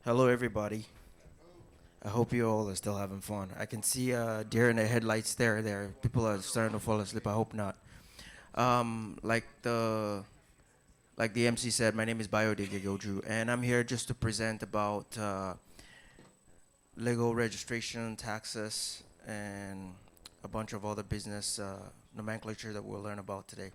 Hello, everybody. I hope you all are still having fun. I can see deer in the headlights there. There, people are starting to fall asleep. I hope not. Like the MC said, my name is Bayode Gegeoju, and I'm here just to present about legal registration, taxes, and a bunch of other business nomenclature that we'll learn about today.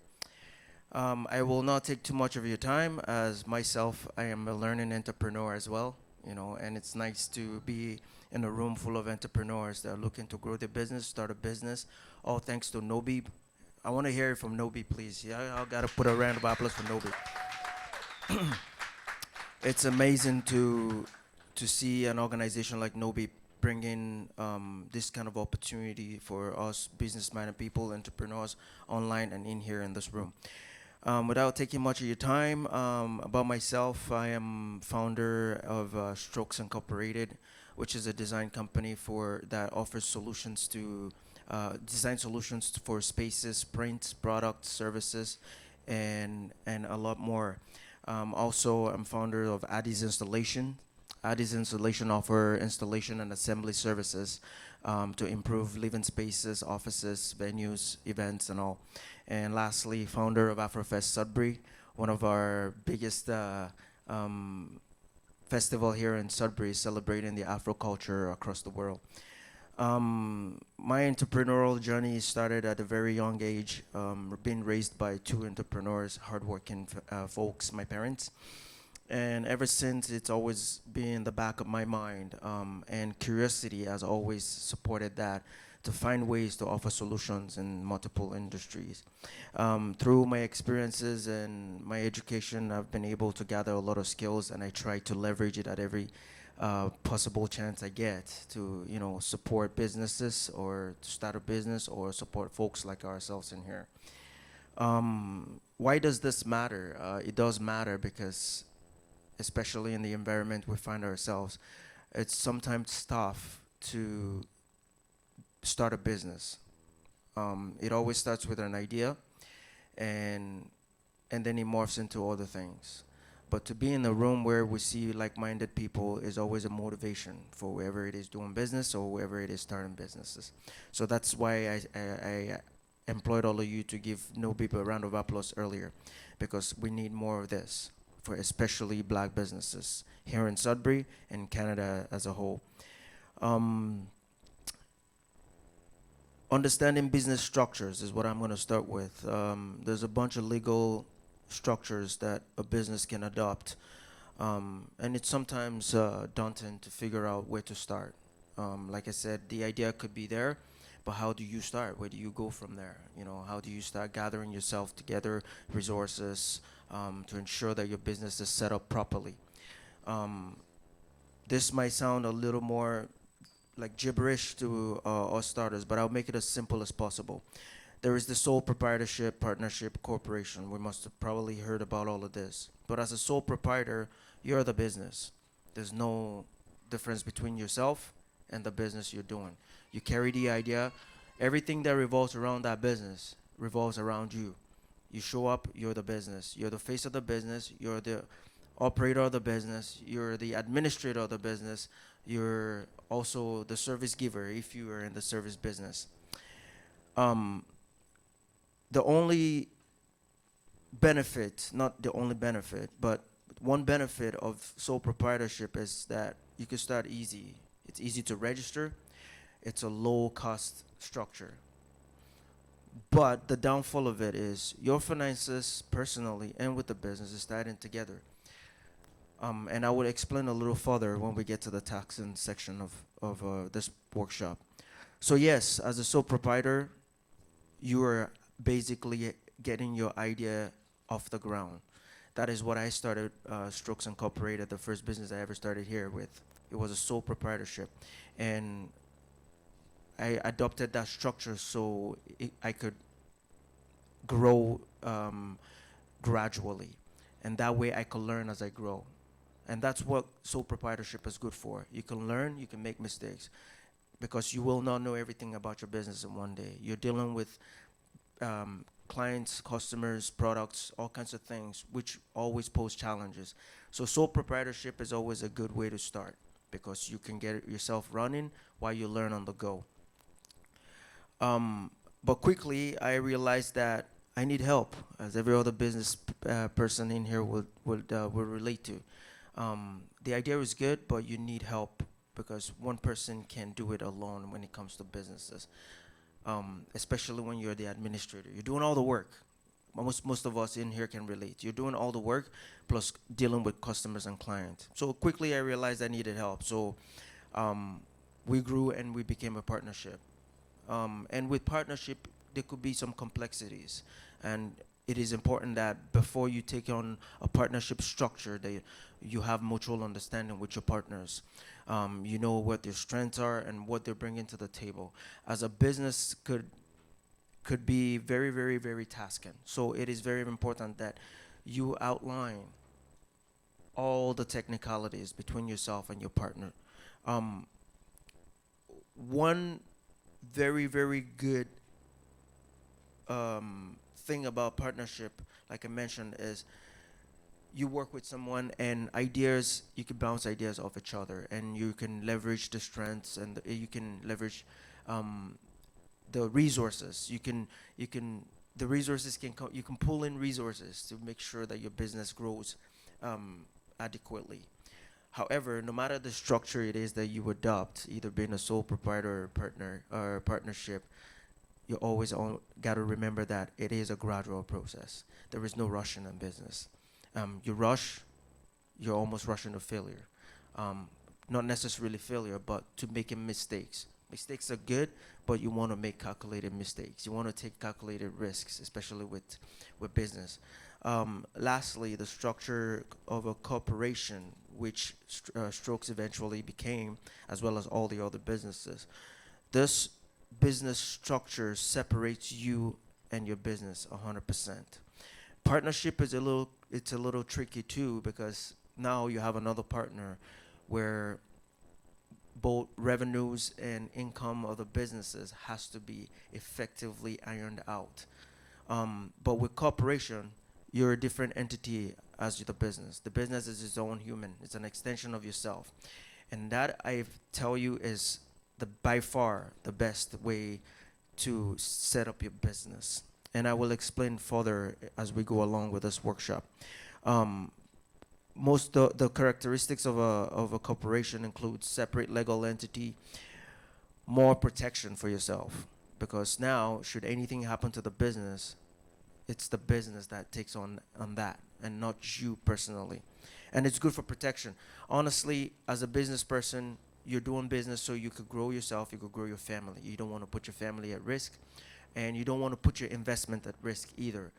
I will not take too much of your time, as myself, I am a learning entrepreneur as well, and it's nice to be in a room full of entrepreneurs that are looking to grow their business, start a business, all thanks to Nobi. I want to hear it from Nobi, please. Yeah, I got to put a round of applause for Nobi. It's amazing to see an organization like Nobi bringing this kind of opportunity for us business-minded people, entrepreneurs, online and in here in this room. Without taking much of your time, about myself, I am founder of Strokes Incorporated, which is a design company that offers solutions to design solutions for spaces, print, products, services, and a lot more. Also, I'm founder of Addy's Installation. Addy's Installation offer installation and assembly services to improve living spaces, offices, venues, events, and all. And lastly, founder of Afrofest Sudbury, one of our biggest festival here in Sudbury, celebrating the Afro culture across the world. My entrepreneurial journey started at a very young age, being raised by two entrepreneurs, hardworking folks, my parents. And ever since, it's always been in the back of my mind, and curiosity has always supported that, to find ways to offer solutions in multiple industries. Through my experiences and my education, I've been able to gather a lot of skills, and I try to leverage it at every possible chance I get to, support businesses or to start a business or support folks like ourselves in here. Why does this matter? It does matter because, especially in the environment we find ourselves, it's sometimes tough to start a business. It always starts with an idea, and and then it morphs into other things. But to be in a room where we see like-minded people is always a motivation for whoever it is doing business or whoever it is starting businesses. So that's why I employed all of you to give no people a round of applause earlier, because we need more of this for especially black businesses here in Sudbury and Canada as a whole. Um, Understanding business structures is what I'm going to start with. There's a bunch of legal structures that a business can adopt, and it's sometimes daunting to figure out where to start. Like I said, the idea could be there, but how do you start? Where do you go from there? How do you start gathering yourself together, resources, to ensure that your business is set up properly? Um, this might sound a little more like gibberish to us starters, but I'll make it as simple as possible. There is the sole proprietorship, partnership, corporation. We must have probably heard about all of this. But as a sole proprietor, you're the business. There's no difference between yourself and the business you're doing. You carry the idea. Everything that revolves around that business revolves around you. You show up, you're the business. You're the face of the business. You're the operator of the business. You're the administrator of the business. You're also the service giver if you are in the service business. Um, the only benefit, not the only benefit, but one benefit of sole proprietorship is that you can start easy. It's easy to register. It's a low cost structure. But the downfall of it is your finances personally and with the business is tied together. And I will explain a little further when we get to the taxing section of this workshop. So yes, as a sole proprietor, you are basically getting your idea off the ground. That is what I started Strokes Incorporated, the first business I ever started here with. It was a sole proprietorship. And I adopted that structure so I could grow gradually. And that way I could learn as I grow. And that's what sole proprietorship is good for. You can learn, you can make mistakes, because you will not know everything about your business in one day. You're dealing with clients, customers, products, all kinds of things, which always pose challenges. So sole proprietorship is always a good way to start because you can get yourself running while you learn on the go. Um, but quickly, I realized that I need help, as every other business person in here would relate to. The idea is good, but you need help because one person can't do it alone when it comes to businesses, especially when you're the administrator. You're doing all the work. Most of us in here can relate. You're doing all the work plus dealing with customers and clients. So quickly, I realized I needed help. So um, we grew and we became a partnership. And with partnership, there could be some complexities, and it is important that before you take on a partnership structure, that you have mutual understanding with your partners. You know what their strengths are and what they're bringing to the table. As a business could be very, very, very tasking. So it is very important that you outline all the technicalities between yourself and your partner. Um, One very, very good thing about partnership, like I mentioned, is you work with someone and ideas, you can bounce ideas off each other and you can leverage the strengths and you can leverage um, the resources. The resources you can pull in resources to make sure that your business grows um, adequately. However, no matter the structure it is that you adopt, either being a sole proprietor or partner or partnership, you always got to remember that it is a gradual process. There is no rushing in business. You rush, you're almost rushing to failure. Not necessarily failure, but to making mistakes. Mistakes are good, but you want to make calculated mistakes. You want to take calculated risks, especially with business. Lastly, the structure of a corporation, which Strokes eventually became, as well as all the other businesses. This business structure separates you and your business 100%. Partnership is a little tricky too because now you have another partner where both revenues and income of the businesses has to be effectively ironed out. But with corporation, you're a different entity as the business. The business is its own human. It's an extension of yourself, and that I tell you is the by far the best way to set up your business. And I will explain further as we go along with this workshop. Um, most the characteristics of a corporation include separate legal entity, more protection for yourself, because now should anything happen to the business, it's the business that takes on that and not you personally. And it's good for protection. Honestly, as a business person, you're doing business so you could grow yourself, you could grow your family. You don't want to put your family at risk, and you don't want to put your investment at risk either.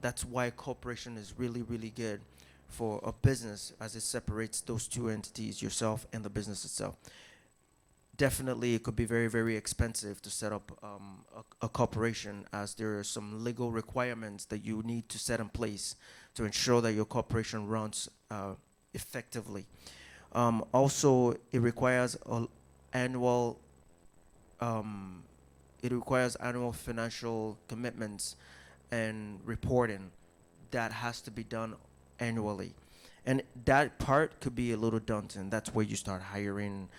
That's why cooperation is really, really good for a business, as it separates those two entities, yourself and the business itself. Definitely, it could be very, very expensive to set up a corporation, as there are some legal requirements that you need to set in place to ensure that your corporation runs effectively. Also, annual um, it requires annual financial commitments and reporting that has to be done annually. And that part could be a little daunting. That's where you start hiring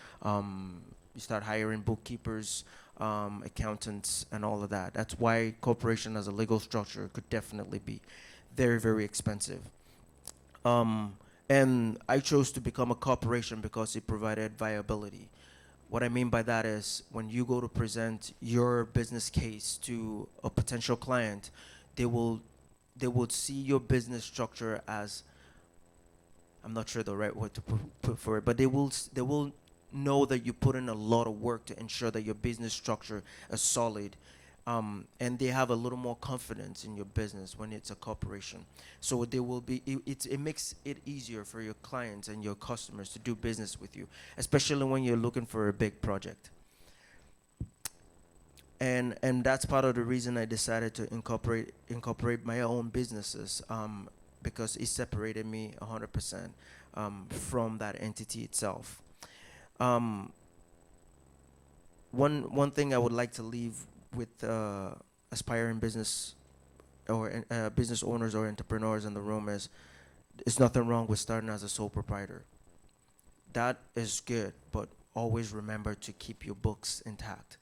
bookkeepers, accountants, and all of that. That's why corporation as a legal structure could definitely be very, very expensive. Um, and I chose to become a corporation because it provided viability. What I mean by that is when you go to present your business case to a potential client, they will they would see your business structure as, I'm not sure the right word to put for it, but they will know that you put in a lot of work to ensure that your business structure is solid, and they have a little more confidence in your business when it's a corporation. So they will be it makes it easier for your clients and your customers to do business with you, especially when you're looking for a big project. And that's part of the reason I decided to incorporate my own businesses, because it separated me 100% from that entity itself. Um, one thing I would like to leave with aspiring business or business owners or entrepreneurs in the room is, there's nothing wrong with starting as a sole proprietor. That is good, but always remember to keep your books intact.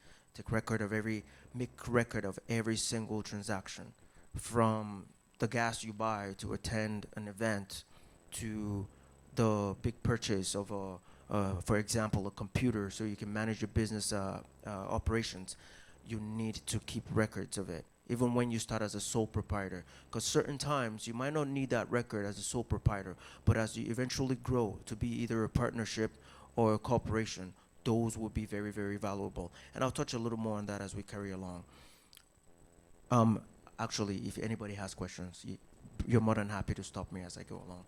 Make record of every single transaction, from the gas you buy to attend an event, to the big purchase of for example, a computer so you can manage your business operations. You need to keep records of it, even when you start as a sole proprietor. Because certain times you might not need that record as a sole proprietor, but as you eventually grow to be either a partnership or a corporation, those will be very, very valuable. And I'll touch a little more on that as we carry along. Um, Actually, if anybody has questions, you're more than happy to stop me as I go along.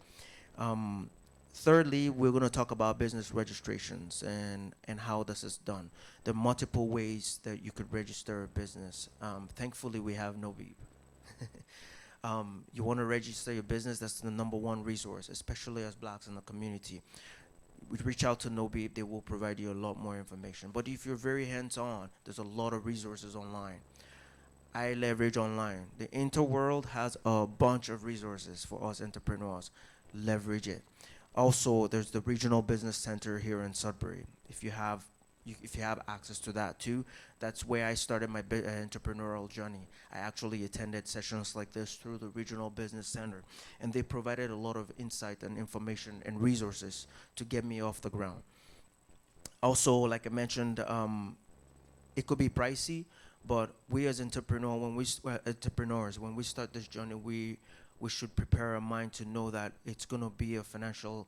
Um, Thirdly, we're going to talk about business registrations and how this is done. There are multiple ways that you could register a business. Thankfully, we have Nobi. You want to register your business, that's the number one resource, especially as blacks in the community. We reach out to Nobi, they will provide you a lot more information. But if you're very hands-on, there's a lot of resources online. I leverage online. The interworld has a bunch of resources for us entrepreneurs. Leverage it. Also, there's the regional business center here in Sudbury. If you have access to that too, that's where I started my entrepreneurial journey. I actually attended sessions like this through the regional business center, and they provided a lot of insight and information and resources to get me off the ground. Also, like I mentioned, it could be pricey, but we as entrepreneurs, when we start this journey, we should prepare our mind to know that it's going to be a financial.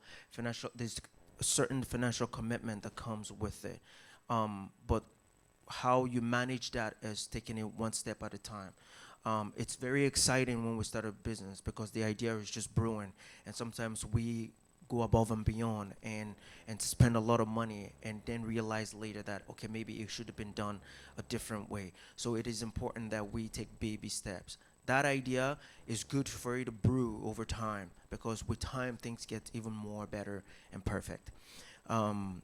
There's a certain financial commitment that comes with it, but how you manage that is taking it one step at a time. It's very exciting when we start a business because the idea is just brewing, and sometimes we go above and beyond and spend a lot of money and then realize later that, okay, maybe it should have been done a different way. So it is important that we take baby steps. That idea is good for you to brew over time, because with time things get even more better and perfect. um,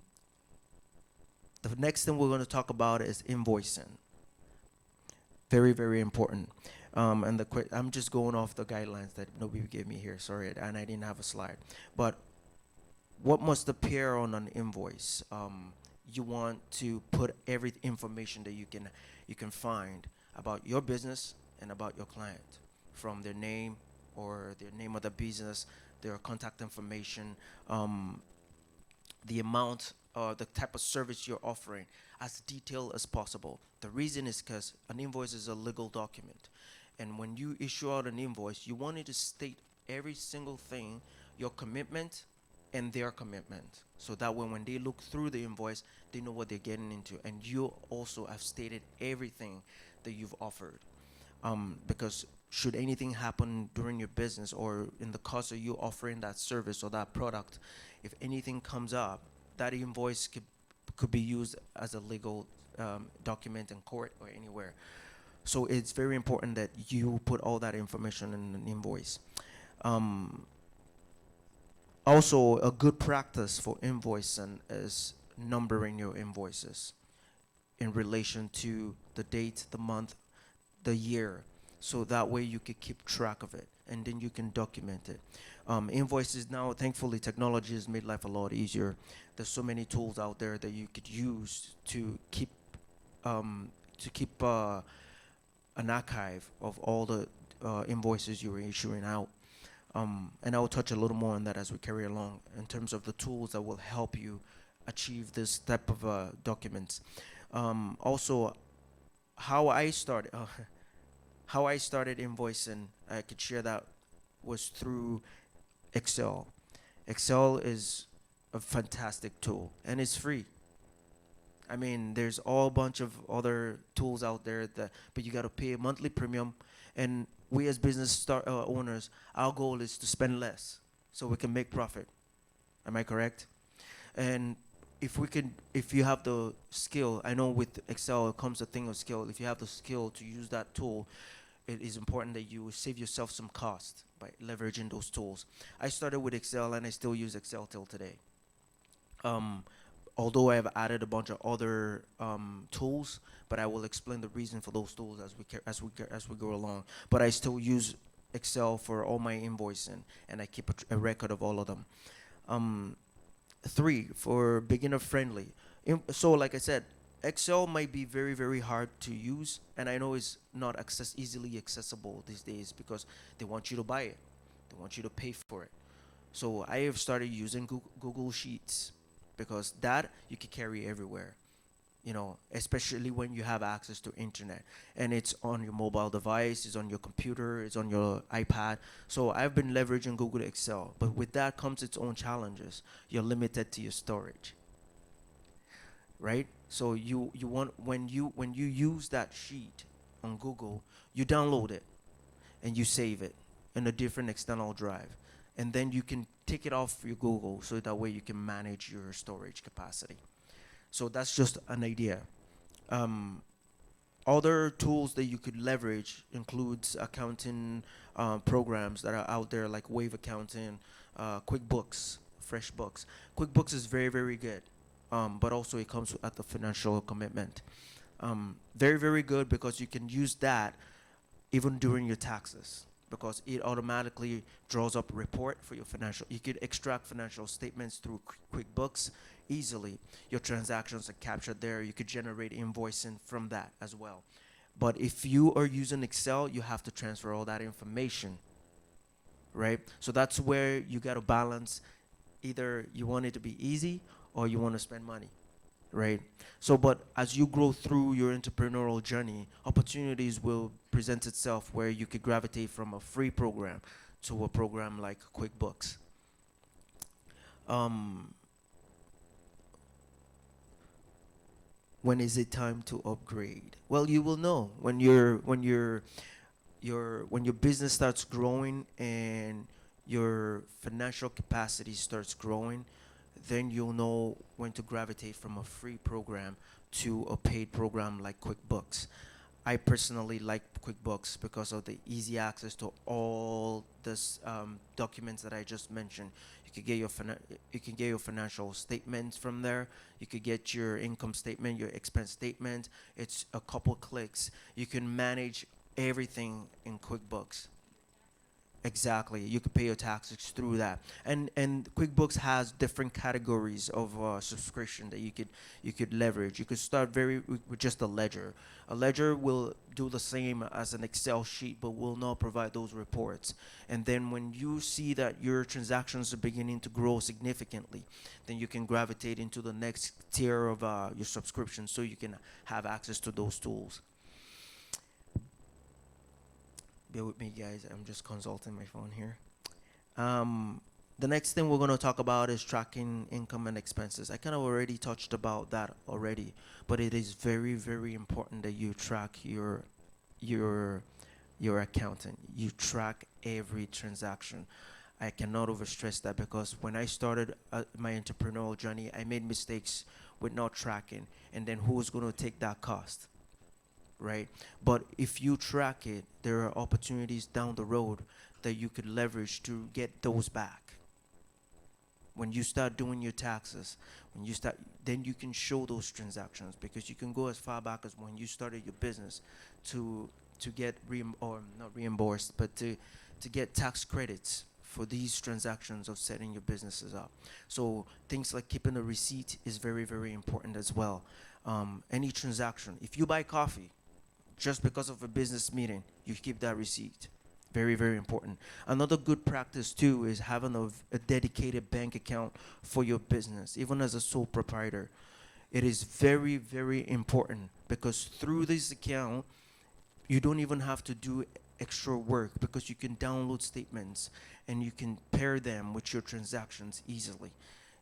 the next thing we're going to talk about is invoicing. Very, very important. And I'm just going off the guidelines that nobody gave me here. Sorry, and I didn't have a slide. But what must appear on an invoice? You want to put every information that you can find about your business and about your client, from their name or their name of the business, their contact information, the amount, the type of service you're offering, as detailed as possible. The reason is because an invoice is a legal document, and when you issue out an invoice, you want it to state every single thing, your commitment and their commitment, so that when they look through the invoice, they know what they're getting into, and you also have stated everything that you've offered. Because should anything happen during your business or in the course of you offering that service or that product, if anything comes up, that invoice could be used as a legal document in court or anywhere. So it's very important that you put all that information in an invoice. Um, Also, a good practice for invoicing is numbering your invoices in relation to the date, the month, the year, so that way you can keep track of it and then you can document it. Invoices now, thankfully, technology has made life a lot easier. There's so many tools out there that you could use to keep an archive of all the invoices you were issuing out. And I'll touch a little more on that as we carry along in terms of the tools that will help you achieve this type of documents. Also, how I started, how I started invoicing, I could share that was through Excel. Excel is a fantastic tool and it's free. I mean, there's all bunch of other tools out there but you got to pay a monthly premium. And we as owners, our goal is to spend less so we can make profit. Am I correct? And if you have the skill, I know with Excel it comes a thing of skill. If you have the skill to use that tool, it is important that you save yourself some cost by leveraging those tools. I started with Excel and I still use Excel till today. Um, although I have added a bunch of other tools, but I will explain the reason for those tools as we go along. But I still use Excel for all my invoicing, and I keep a record of all of them. Um, Three, for beginner friendly. So like I said, Excel might be very very hard to use, and I know it's not easily accessible these days because they want you to buy it, they want you to pay for it. So I have started using Google Sheets because that you can carry everywhere, especially when you have access to internet, and it's on your mobile device, it's on your computer, it's on your iPad. So I've been leveraging Google Excel, but with that comes its own challenges. You're limited to your storage, right? So you want, when you use that sheet on Google, you download it and you save it in a different external drive, and then you can take it off your Google so that way you can manage your storage capacity. So that's just an idea. Um, Other tools that you could leverage includes accounting programs that are out there like Wave Accounting, QuickBooks, FreshBooks. QuickBooks is very very good, but also it comes at the financial commitment. Very very good because you can use that even during your taxes, because it automatically draws up a report for your financial. You could extract financial statements through QuickBooks easily. Your transactions are captured there. You could generate invoicing from that as well. But if you are using Excel, you have to transfer all that information, right? So that's where you got to balance. Either you want it to be easy or you want to spend money, right? So, but as you grow through your entrepreneurial journey, opportunities will present itself where you could gravitate from a free program to a program like QuickBooks. Um, when is it time to upgrade? Well, you will know when your business starts growing and your financial capacity starts growing, then you'll know when to gravitate from a free program to a paid program like QuickBooks. I personally like QuickBooks because of the easy access to all this documents that I just mentioned. You could get you can get your financial statements from there. You could get your income statement, your expense statement. It's a couple clicks. You can manage everything in QuickBooks. Exactly. You could pay your taxes through that. And QuickBooks has different categories of subscription that you could leverage. You could start with just a ledger. A ledger will do the same as an Excel sheet, but will not provide those reports. And then when you see that your transactions are beginning to grow significantly, then you can gravitate into the next tier of your subscription, so you can have access to those tools. Bear with me, guys. I'm just consulting my phone here. Um, the next thing we're going to talk about is tracking income and expenses. I kind of already touched about that already, but it is very, very important that you track your your accountant. You track every transaction. I cannot overstress that because when I started my entrepreneurial journey, I made mistakes with not tracking, and then who's going to take that cost? Right? But if you track it, there are opportunities down the road that you could leverage to get those back. When you start doing your taxes, then you can show those transactions, because you can go as far back as when you started your business to get or not reimbursed, but to get tax credits for these transactions of setting your businesses up. So things like keeping a receipt is very very important as well. Any transaction, if you buy coffee just because of a business meeting, you keep that receipt. Very, very important. Another good practice too is having a dedicated bank account for your business, even as a sole proprietor. It is very, very important because through this account, you don't even have to do extra work, because you can download statements and you can pair them with your transactions easily,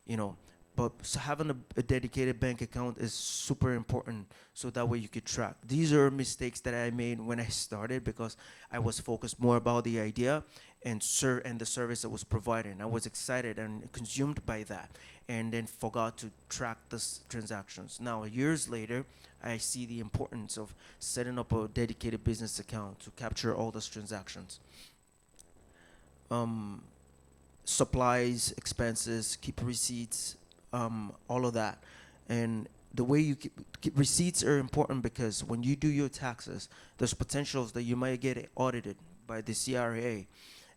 you know. But so having a dedicated bank account is super important, so that way you could track. These are mistakes that I made when I started, because I was focused more about the idea and the service that was provided. I was excited and consumed by that, and then forgot to track the transactions. Now years later, I see the importance of setting up a dedicated business account to capture all those transactions. Um, Supplies, expenses, keep receipts, all of that. And the way you keep receipts are important because when you do your taxes, there's potentials that you might get audited by the CRA,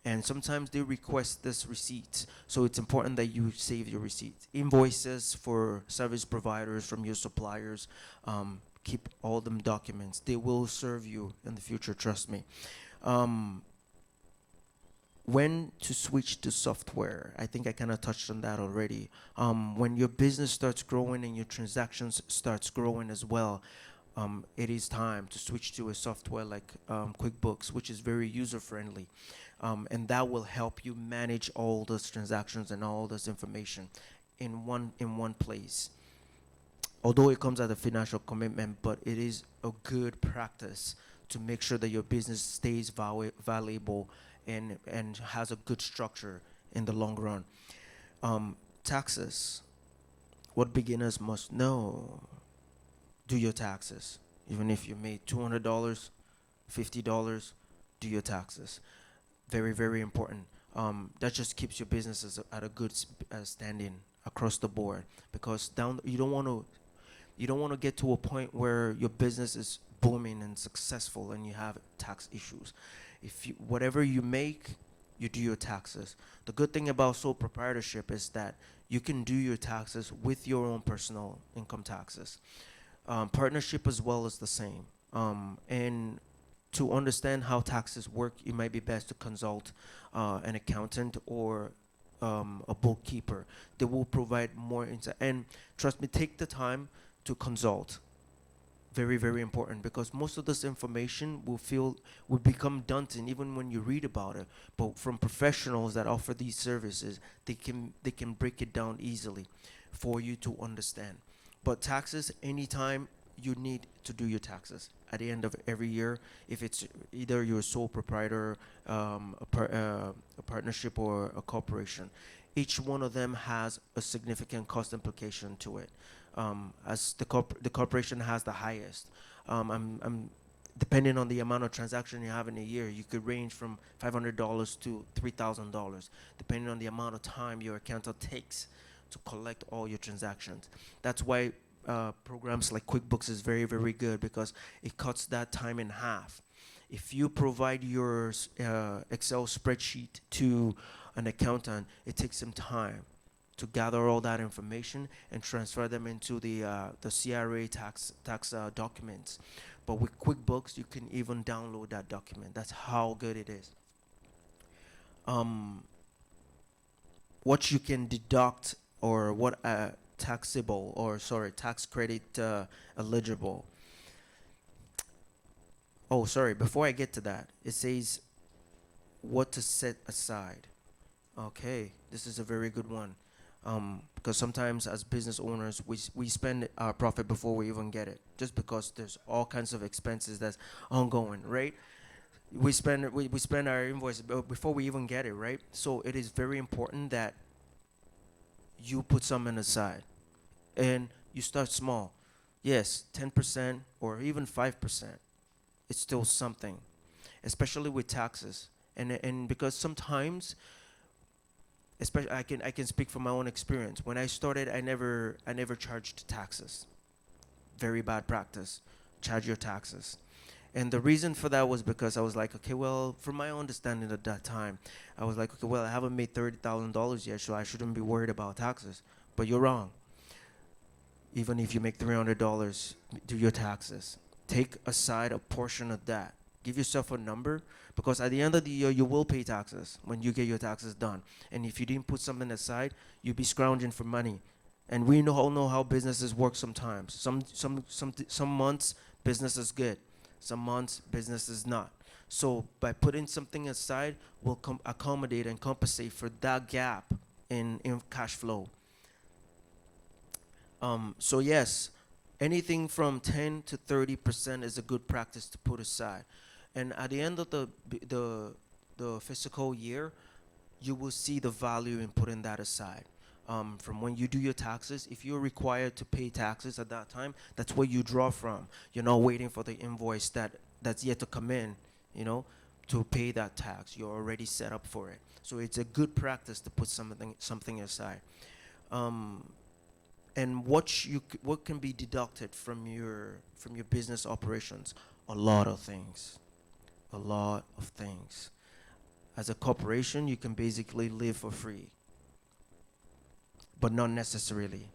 and sometimes they request this receipts. So it's important that you save your receipts. Invoices for service providers from your suppliers, keep all them documents. They will serve you in the future, trust me. Um, when to switch to software, I think I kind of touched on that already. When your business starts growing and your transactions starts growing as well, it is time to switch to a software like QuickBooks, which is very user friendly, and that will help you manage all those transactions and all this information in one place. Although it comes at a financial commitment, but it is a good practice to make sure that your business stays valuable and has a good structure in the long run. Taxes. What beginners must know: do your taxes. Even if you made $200, $50, do your taxes. Very, very important. That just keeps your businesses at a good standing across the board, because down you don't want to get to a point where your business is booming and successful and you have tax issues. If you, whatever you make, you do your taxes. The good thing about sole proprietorship is that you can do your taxes with your own personal income taxes. Partnership as well is the same. And to understand how taxes work, it might be best to consult an accountant or a bookkeeper. They will provide more insight. And trust me, take the time to consult. Very, very important, because most of this information will become daunting even when you read about it. But from professionals that offer these services, they can break it down easily for you to understand. But taxes, anytime you need to do your taxes at the end of every year, if it's either you're a sole proprietor, a partnership, or a corporation, each one of them has a significant cost implication to it. As the corporation has the highest. I'm depending on the amount of transaction you have in a year, you could range from $500 to $3,000, depending on the amount of time your accountant takes to collect all your transactions. That's why programs like QuickBooks is very, very good, because it cuts that time in half. If you provide your Excel spreadsheet to an accountant, it takes some time to gather all that information and transfer them into the CRA tax documents. But with QuickBooks, you can even download that document. That's how good it is. Um, what you can deduct, or what taxable, or sorry, tax credit eligible. Oh, sorry. Before I get to that, it says what to set aside. Okay, this is a very good one. Because sometimes as business owners, we spend our profit before we even get it, just because there's all kinds of expenses that's ongoing, right? We spend our invoice before we even get it, right? So it is very important that you put something aside, and you start small. Yes, 10% or even 5%. It's still something, especially with taxes, and because sometimes, especially I can speak from my own experience. When I started, I never charged taxes. Very bad practice. Charge your taxes. And the reason for that was because I was like, okay, well, from my understanding at that time, I was like, okay, well, I haven't made $30,000 yet, so I shouldn't be worried about taxes. But you're wrong. Even if you make $300, do your taxes. Take aside a portion of that. Give yourself a number, because at the end of the year, you will pay taxes when you get your taxes done. And if you didn't put something aside, you'll be scrounging for money. And we all know how businesses work sometimes. Some months business is good. Some months business is not. So by putting something aside, we'll accommodate and compensate for that gap in cash flow. So yes, anything from 10 to 30% is a good practice to put aside. And at the end of the fiscal year, you will see the value in putting that aside. From when you do your taxes, if you're required to pay taxes at that time, that's where you draw from. You're not waiting for the invoice that's yet to come in, you know, to pay that tax. You're already set up for it. So it's a good practice to put something aside. Um, And what can be deducted from your business operations? A lot of things. A lot of things. As a corporation, you can basically live for free, but not necessarily.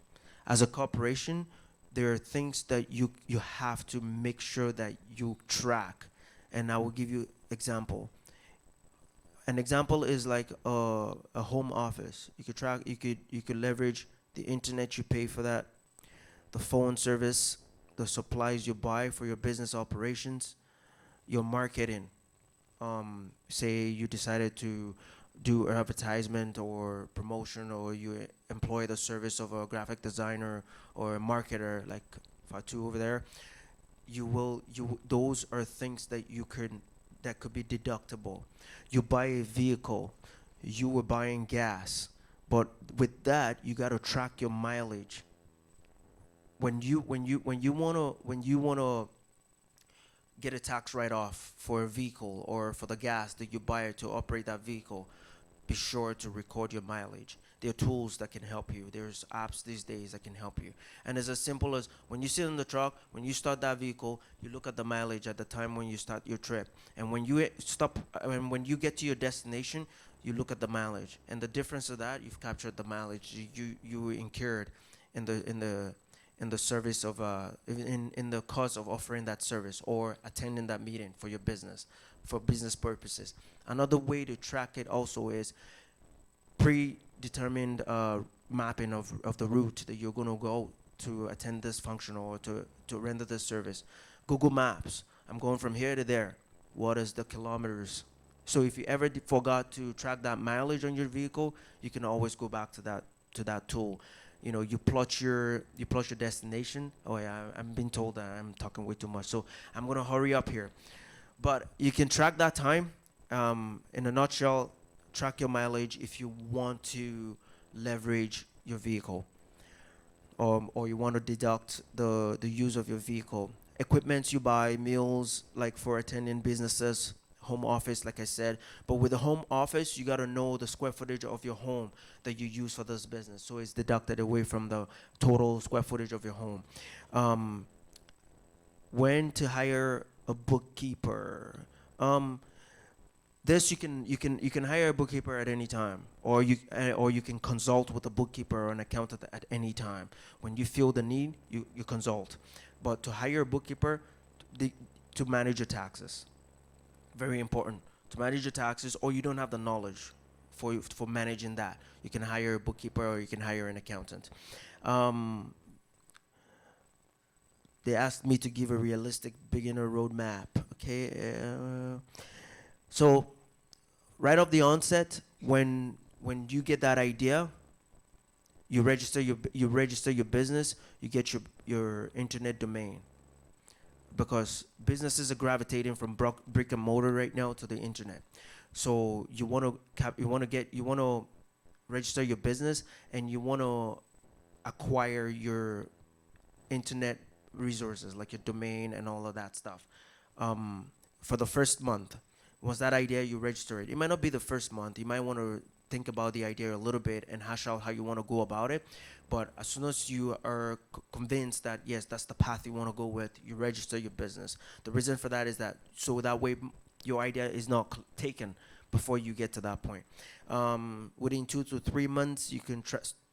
As a corporation, there are things that you have to make sure that you track. And I will give you example. An example is like a home office. You could leverage the internet, you pay for that, the phone service, the supplies you buy for your business operations, your marketing. Say you decided to do advertisement or promotion, or you employ the service of a graphic designer or a marketer like Fatu over there. Those are things that could be deductible. You buy a vehicle, you were buying gas, but with that you got to track your mileage. When you wanna get a tax write-off for a vehicle or for the gas that you buy to operate that vehicle, be sure to record your mileage. There are tools that can help you. There's apps these days that can help you. And it's as simple as when you sit in the truck, when you start that vehicle, you look at the mileage at the time when you start your trip. And when you stop, and when you get to your destination, you look at the mileage. And the difference of that, you've captured the mileage you incurred in the service of in the cost of offering that service or attending that meeting for your business, for business purposes. Another way to track it also is predetermined mapping of the route that you're going to go to attend this function or to render this service. Google Maps. I'm going from here to there. What is the kilometers? So if you ever forgot to track that mileage on your vehicle, you can always go back to that tool. You know, you plot your destination. Oh yeah, I'm being told that I'm talking way too much, so I'm gonna hurry up here. But you can track that time. In a nutshell, track your mileage if you want to leverage your vehicle, or you want to deduct the use of your vehicle. Equipment you buy, meals like for attending businesses, home office, like I said. But with the home office, you got to know the square footage of your home that you use for this business. So it's deducted away from the total square footage of your home. Um, when to hire a bookkeeper? This you can hire a bookkeeper at any time, or you can consult with a bookkeeper or an accountant at any time. When you feel the need, you consult. But to hire a bookkeeper, the, to manage your taxes, very important. To manage your taxes, or you don't have the knowledge for managing that, you can hire a bookkeeper or you can hire an accountant. Um, they asked me to give a realistic beginner roadmap. Okay, so right off the onset, when you get that idea, you register your business, you get your internet domain, because businesses are gravitating from brick and mortar right now to the internet. So you want to register your business, and you want to acquire your internet resources like your domain and all of that stuff. For the first month, once that idea you register it, it might not be the first month. You might want to think about the idea a little bit and hash out how you want to go about it. But as soon as you are convinced that yes, that's the path you want to go with, you register your business. The reason for that is that so that way your idea is not taken before you get to that point. Within 2 to 3 months, you can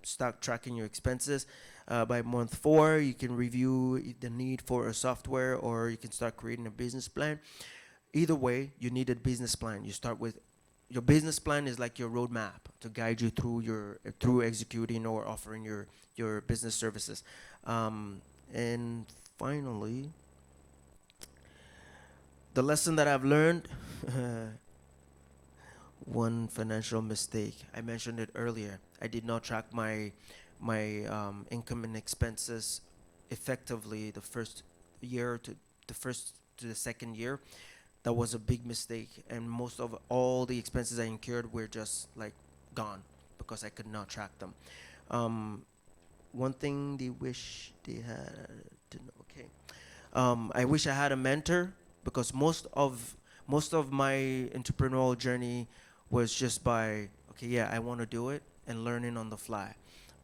start tracking your expenses. By month 4, you can review the need for a software, or you can start creating a business plan. Either way, you need a business plan. You start with your business plan is like your roadmap to guide you through executing or offering your business services. And finally, the lesson that I've learned. One financial mistake. I mentioned it earlier. I did not track my income and expenses effectively the first year to the second year. That was a big mistake, and most of all the expenses I incurred were just like gone because I could not track them. Um, One thing they wish they had to know. Okay, I wish I had a mentor, because most of my entrepreneurial journey was just by okay, yeah, I want to do it and learning on the fly.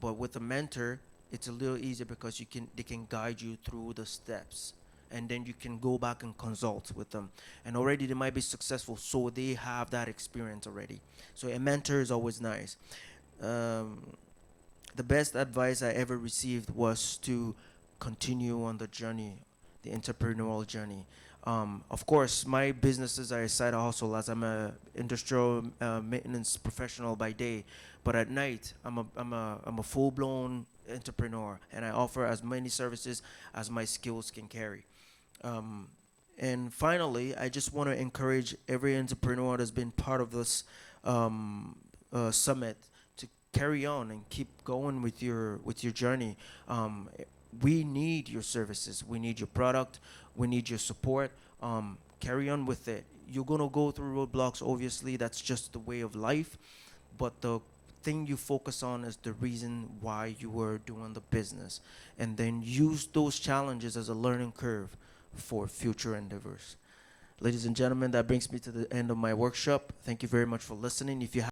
But with a mentor, it's a little easier because they can guide you through the steps, and then you can go back and consult with them, and already they might be successful, so they have that experience already. So a mentor is always nice. um, the best advice I ever received was to continue on the journey, the entrepreneurial journey. Of course, my businesses are a side hustle as I'm a industrial maintenance professional by day, but at night I'm a full blown entrepreneur, and I offer as many services as my skills can carry. Um, and finally, I just want to encourage every entrepreneur that's been part of this summit to carry on and keep going with your journey. We need your services. We need your product. We need your support. Carry on with it. You're gonna go through roadblocks. Obviously, that's just the way of life. But the thing you focus on is the reason why you were doing the business, and then use those challenges as a learning curve for future endeavors. Ladies and gentlemen, that brings me to the end of my workshop. Thank you very much for listening. If you